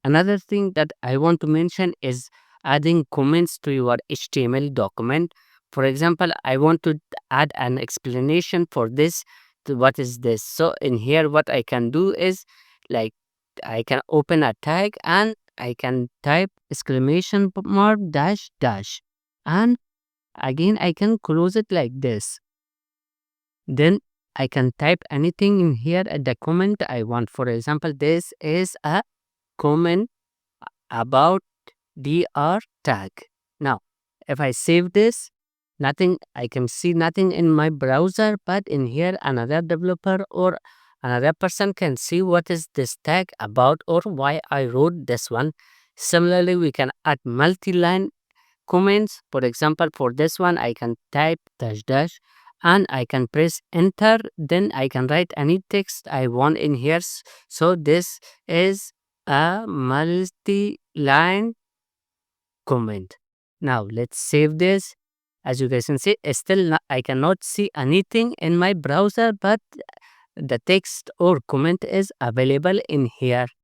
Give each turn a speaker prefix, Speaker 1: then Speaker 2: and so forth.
Speaker 1: Another thing that I want to mention is adding comments to your HTML document. For example, I want to add an explanation for this. What is this? So in here, what I can do is, like, I can open a tag and I can type exclamation mark dash dash, and again I can close it like this. Then I can type anything in here at the comment I want. For example, this is a comment about dr tag. Now, if I save this, nothing, I can see nothing in my browser, but in here another developer or another person can see what is this tag about or why I wrote this one. Similarly, we can add multi-line comments. For example, for this one, I can type dash dash and I can press enter. Then I can write any text I want in here. So this is a multi-line comment. Now let's save this. As you guys can see, still I cannot see anything in my browser, but the text or comment is available in here.